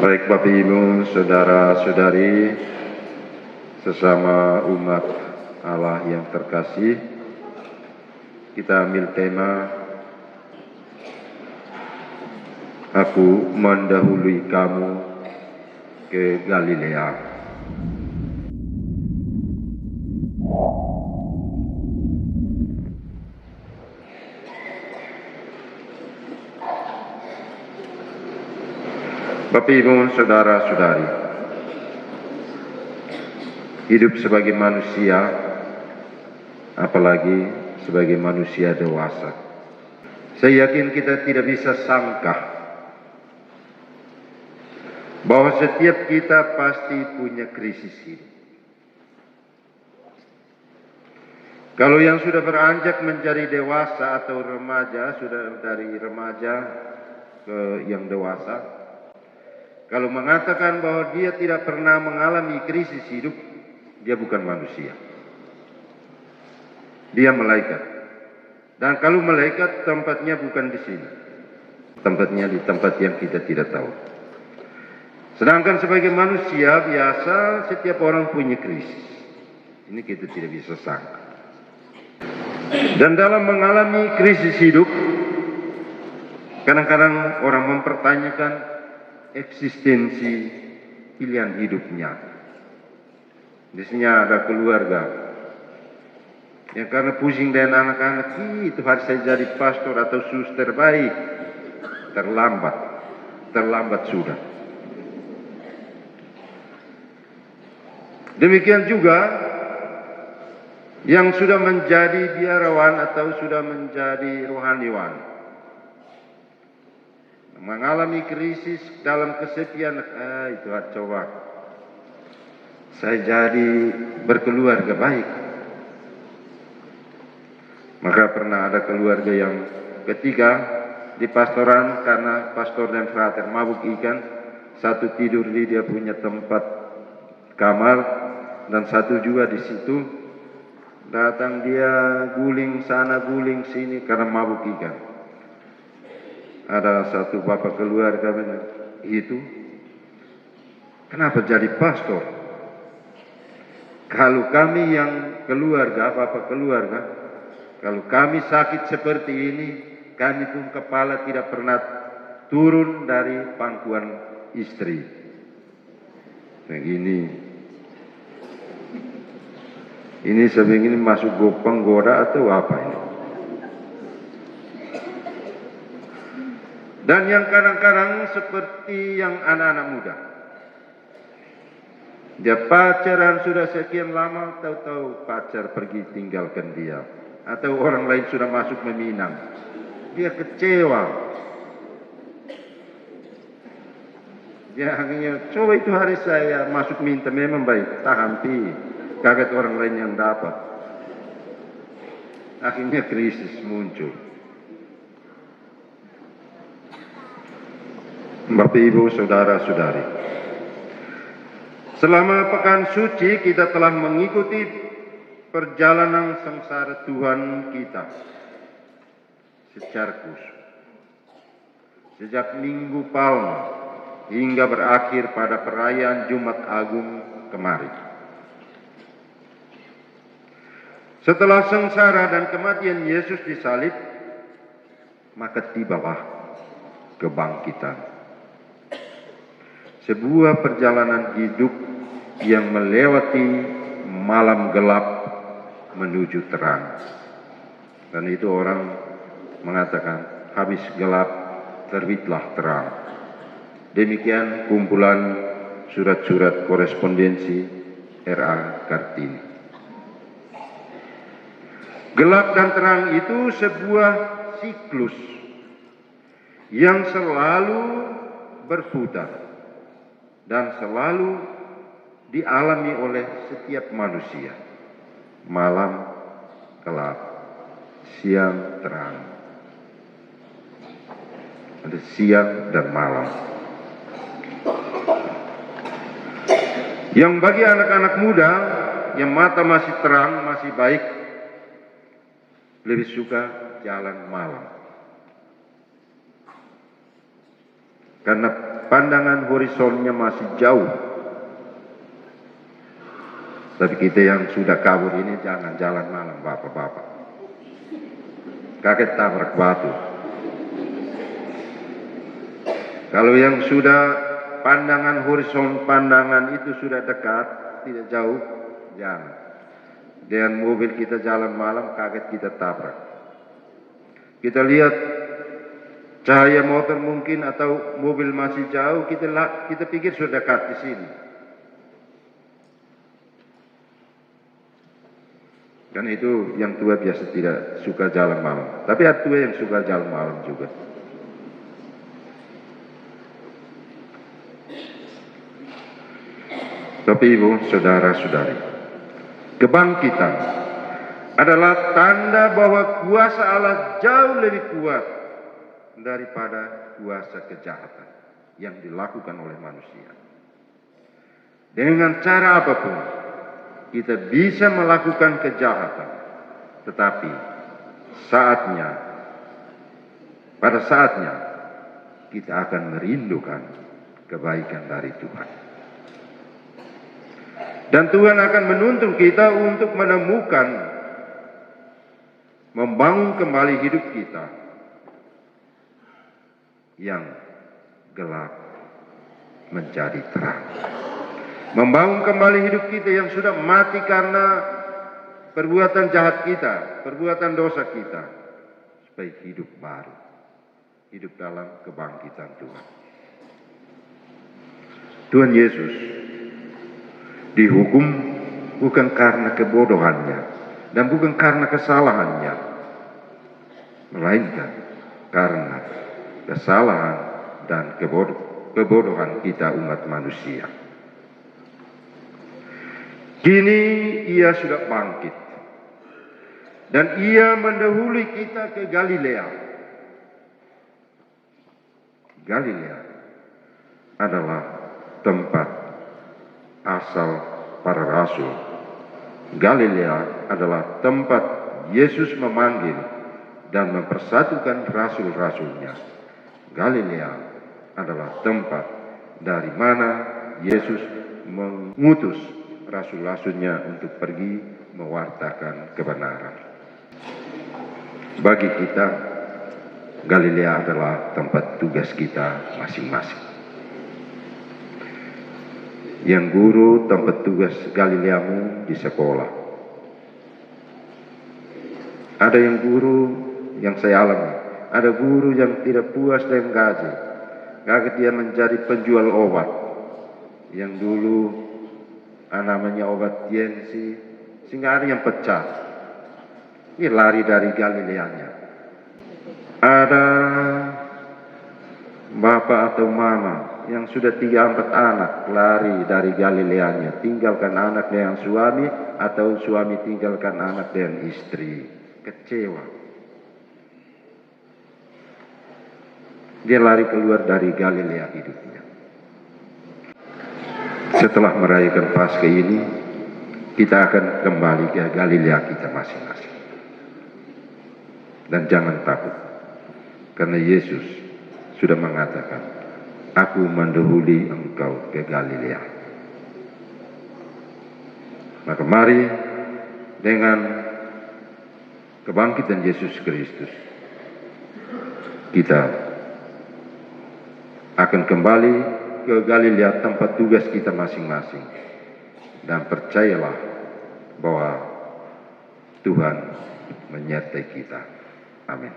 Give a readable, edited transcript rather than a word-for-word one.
Baik Bapak Ibu, Saudara-saudari, sesama umat Allah yang terkasih, kita ambil tema Aku mendahului kamu ke Galilea. Bapak Ibu, Saudara-saudari, hidup sebagai manusia, apalagi sebagai manusia dewasa, saya yakin kita tidak bisa sangka bahwa setiap kita pasti punya krisis hidup. Kalau yang sudah beranjak menjadi dewasa atau remaja, sudah dari remaja ke yang dewasa, kalau mengatakan bahwa dia tidak pernah mengalami krisis hidup, dia bukan manusia. Dia malaikat. Dan kalau malaikat, tempatnya bukan di sini. Tempatnya di tempat yang kita tidak tahu. Sedangkan sebagai manusia biasa, setiap orang punya krisis. Ini kita tidak bisa sangka. Dan dalam mengalami krisis hidup, kadang-kadang orang mempertanyakan eksistensi pilihan hidupnya. Biasanya ada keluarga yang karena pusing dengan anak-anak, itu harus saya jadi pastor atau suster, baik. Terlambat sudah. Demikian juga yang sudah menjadi biarawan atau sudah menjadi rohaniwan, mengalami krisis dalam kesepian, itu coba saya jadi berkeluarga baik. Maka pernah ada keluarga yang ketiga di pastoran, karena pastor dan frater mabuk ikan, satu tidur di dia punya tempat kamar dan satu juga di situ. Datang dia guling sana guling sini karena mabuk ikan. Ada satu bapak keluarga itu, kenapa jadi pastor? Kalau kami yang keluarga, bapak keluarga, kalau kami sakit seperti ini, kami pun kepala tidak pernah turun dari pangkuan istri. Begini, ini sebegini masuk penggoda atau apa ini? Dan yang kadang-kadang seperti yang anak-anak muda, dia pacaran sudah sekian lama, tahu-tahu pacar pergi tinggalkan dia, atau orang lain sudah masuk meminang, dia kecewa. Dia akhirnya, coba itu hari saya masuk minta, memang baik, tahan pi, kaget orang lain yang dapat. Akhirnya krisis muncul. Bapak Ibu, Saudara-saudari, selama pekan suci kita telah mengikuti perjalanan sengsara Tuhan kita secara khusus, sejak Minggu Palma hingga berakhir pada perayaan Jumat Agung kemarin. Setelah sengsara dan kematian Yesus disalib, maka tibalah kebangkitan. Sebuah perjalanan hidup yang melewati malam gelap menuju terang. Dan itu orang mengatakan, habis gelap terbitlah terang. Demikian kumpulan surat-surat korespondensi R.A. Kartini. Gelap dan terang itu sebuah siklus yang selalu berputar dan selalu dialami oleh setiap manusia. Malam gelap, siang terang. Ada siang dan malam. Yang bagi anak-anak muda yang mata masih terang, masih baik, lebih suka jalan malam. karena pandangan horizonnya masih jauh. Tapi kita yang sudah kabur ini jangan jalan malam, bapak-bapak. Kaget tabrak batu. Kalau yang sudah pandangan horizon, pandangan itu sudah dekat, tidak jauh, jangan. Dengan mobil kita jalan malam, kaget kita tabrak. Kita lihat cahaya motor mungkin atau mobil masih jauh, kita pikir sudah dekat di sini. Dan itu yang tua biasa tidak suka jalan malam. Tapi ada tua yang suka jalan malam juga. Bapak Ibu, saudara-saudari, kebangkitan adalah tanda bahwa kuasa Allah jauh lebih kuat daripada kuasa kejahatan yang dilakukan oleh manusia. Dengan cara apapun, kita bisa melakukan kejahatan, tetapi pada saatnya, kita akan merindukan kebaikan dari Tuhan. Dan Tuhan akan menuntun kita untuk menemukan, membangun kembali hidup kita yang gelap menjadi terang. Membangun kembali hidup kita yang sudah mati karena perbuatan jahat kita, perbuatan dosa kita, supaya hidup baru, hidup dalam kebangkitan Tuhan. Tuhan Yesus dihukum bukan karena kebodohannya dan bukan karena kesalahannya, melainkan karena kesalahan dan kebodohan kita umat manusia. Kini ia sudah bangkit dan ia mendahului kita ke Galilea. Galilea adalah tempat asal para rasul. Galilea adalah tempat Yesus memanggil dan mempersatukan rasul-rasulnya. Galilea adalah tempat dari mana Yesus mengutus rasul-rasulnya untuk pergi mewartakan kebenaran. Bagi kita, Galilea adalah tempat tugas kita masing-masing. Yang guru, tempat tugas Galileamu di sekolah. Ada yang guru yang saya alami, ada guru yang tidak puas dengan gaji, kaget dia menjadi penjual obat. Yang dulu namanya obat Yensi, sehingga ada yang pecah. Ini lari dari Galileanya. Ada bapak atau mama yang sudah 3-4 anak lari dari Galileanya, tinggalkan anak dengan suami atau suami tinggalkan anak dengan istri. Kecewa. Dia lari keluar dari Galilea hidupnya. Setelah merayakan Paskah ini, kita akan kembali ke Galilea kita masing-masing. Dan jangan takut, karena Yesus sudah mengatakan, aku mendahului engkau ke Galilea. Maka mari dengan kebangkitan Yesus Kristus, kita akan kembali ke Galilea, tempat tugas kita masing-masing. Dan percayalah bahwa Tuhan menyertai kita. Amin.